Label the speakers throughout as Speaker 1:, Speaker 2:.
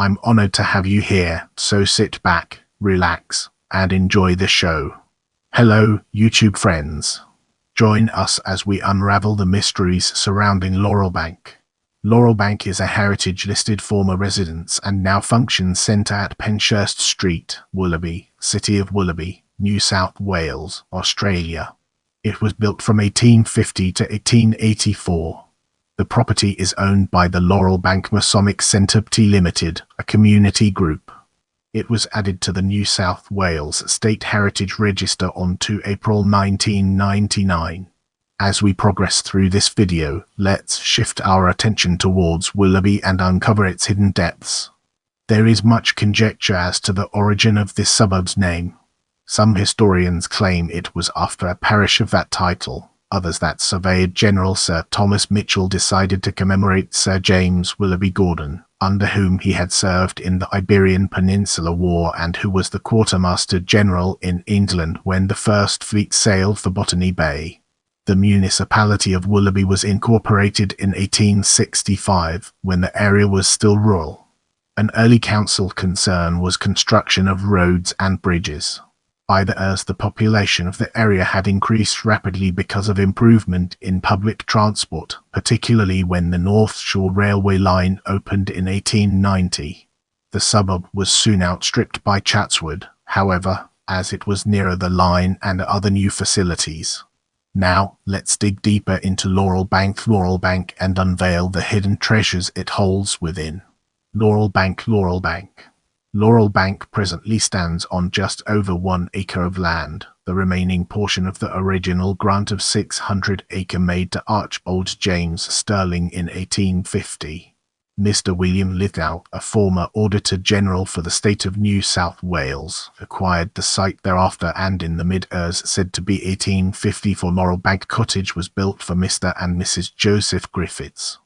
Speaker 1: I'm honored to have you here, so sit back, relax, and enjoy the show. Hello, YouTube friends. Join us as we unravel the mysteries surrounding Laurelbank. Laurelbank is a heritage-listed former residence and now functions centre at Penshurst Street, Willoughby, City of Willoughby, New South Wales, Australia. It was built from 1850 to 1884. The property is owned by the Laurelbank Masonic Centre Pty Limited, a community group. It was added to the New South Wales State Heritage Register on 2 April 1999. As we progress through this video, let's shift our attention towards Willoughby and uncover its hidden depths. There is much conjecture as to the origin of this suburb's name. Some historians claim it was after a parish of that title, others that Surveyor General Sir Thomas Mitchell decided to commemorate Sir James Willoughby Gordon, under whom he had served in the Iberian Peninsula War and who was the Quartermaster General in England when the First Fleet sailed for Botany Bay. The municipality of Willoughby was incorporated in 1865, when the area was still rural. An early council concern was construction of roads and bridges. By the years, the population of the area had increased rapidly because of improvement in public transport, particularly when the North Shore Railway line opened in 1890. The suburb was soon outstripped by Chatswood, however, as it was nearer the line and other new facilities. Now, let's dig deeper into Laurelbank and unveil the hidden treasures it holds within. Laurelbank. Laurelbank presently stands on just over 1 acre of land, the remaining portion of the original grant of 600 acres made to Archibald James Sterling in 1850. Mr. William Lithgow, a former Auditor General for the state of New South Wales, acquired the site thereafter, and in the mid-years said to be 1854 Laurelbank Cottage was built for Mr. and Mrs. Joseph Griffiths.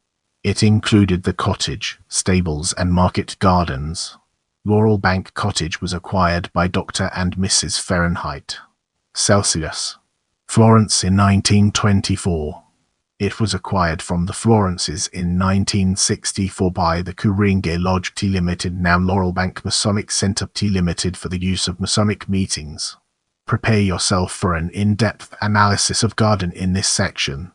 Speaker 1: It included the cottage, stables and market gardens. Laurelbank Cottage was acquired by Dr. and Mrs. Fahrenheit Celsius, Florence in 1924. It was acquired from the Florences in 1964 by the Ku-ring-gai Lodge Pty Limited, now Laurelbank Masonic Centre Pty Limited, for the use of Masonic meetings. Prepare yourself for an in-depth analysis of garden in this section.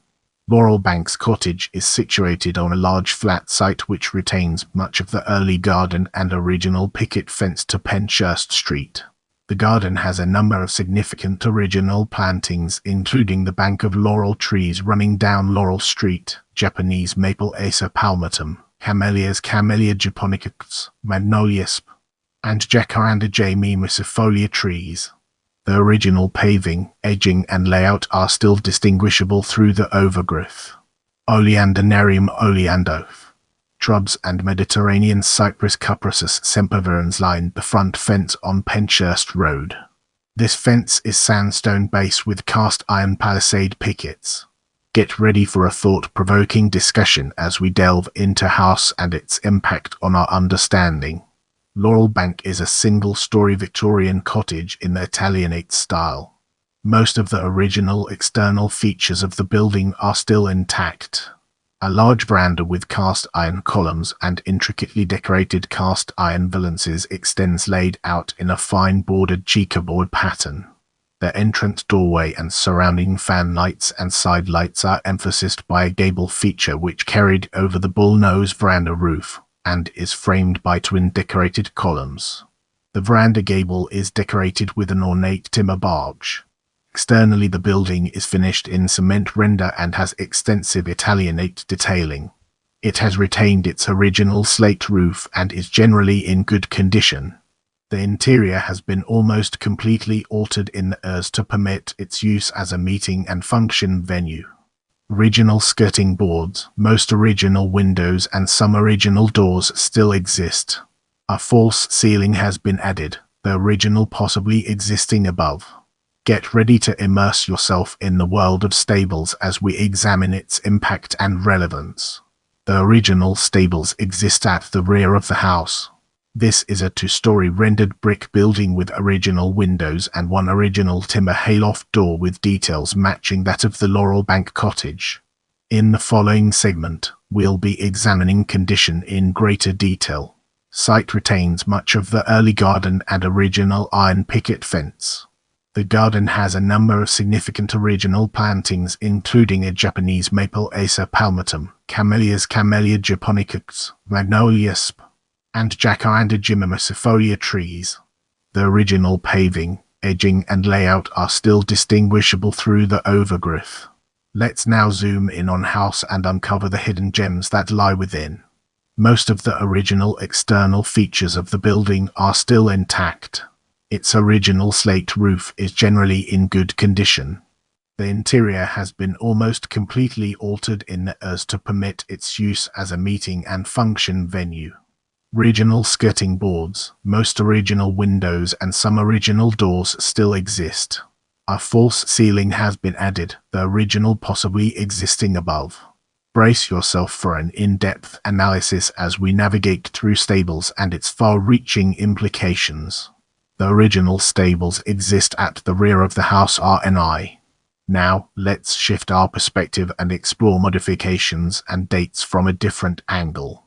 Speaker 1: Laurelbank's cottage is situated on a large flat site which retains much of the early garden and original picket fence to Penshurst Street. The garden has a number of significant original plantings, including the bank of laurel trees running down Laurel Street, Japanese maple Acer palmatum, Camellia japonica, Magnolia sp, and Jacaranda mimicifolia trees. The original paving, edging and layout are still distinguishable through the overgrowth. Oleandernarium oleando. Shrubs and Mediterranean cypress Cupressus sempervirens line the front fence on Penshurst Road. This fence is sandstone base with cast iron palisade pickets. Get ready for a thought-provoking discussion as we delve into house and its impact on our understanding. Laurelbank is a single-story Victorian cottage in the Italianate style. Most of the original external features of the building are still intact. A large veranda with cast iron columns and intricately decorated cast iron valances extends, laid out in a fine bordered checkerboard pattern. The entrance doorway and surrounding fan lights and side lights are emphasized by a gable feature which carried over the bullnose veranda roof, and is framed by twin decorated columns. The veranda gable is decorated with an ornate timber barge. Externally, the building is finished in cement render and has extensive Italianate detailing. It has retained its original slate roof and is generally in good condition. The interior has been almost completely altered in the years to permit its use as a meeting and function venue. Original skirting boards, most original windows and some original doors still exist. A false ceiling has been added, the original possibly existing above. Get ready to immerse yourself in the world of stables as we examine its impact and relevance. The original stables exist at the rear of the house. This is a two-story rendered brick building with original windows and one original timber hayloft door with details matching that of the Laurelbank cottage. In the following segment, we'll be examining condition in greater detail. Site retains much of the early garden and original iron picket fence. The garden has a number of significant original plantings, including a Japanese maple Acer palmatum, Camellias Camellia japonicus, Magnolia sp, and Jacaranda gymnosifolia trees. The original paving, edging and layout are still distinguishable through the overgrowth. Let's now zoom in on house and uncover the hidden gems that lie within. Most of the original external features of the building are still intact. Its original slate roof is generally in good condition. The interior has been almost completely altered in as to permit its use as a meeting and function venue. Regional skirting boards, most original windows and some original doors still exist. A false ceiling has been added, the original possibly existing above. Brace yourself for an in-depth analysis as we navigate through stables and its far-reaching implications. The original stables exist at the rear of the house RNI. Now, let's shift our perspective and explore modifications and dates from a different angle.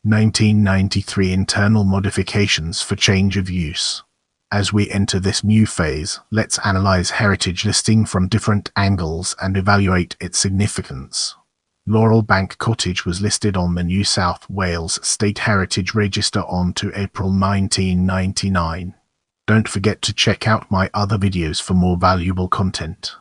Speaker 1: 1993 internal modifications for change of use. As we enter this new phase, let's analyze heritage listing from different angles and evaluate its significance. Laurelbank Cottage was listed on the New South Wales State Heritage Register on to April 1999. Don't forget to check out my other videos for more valuable content.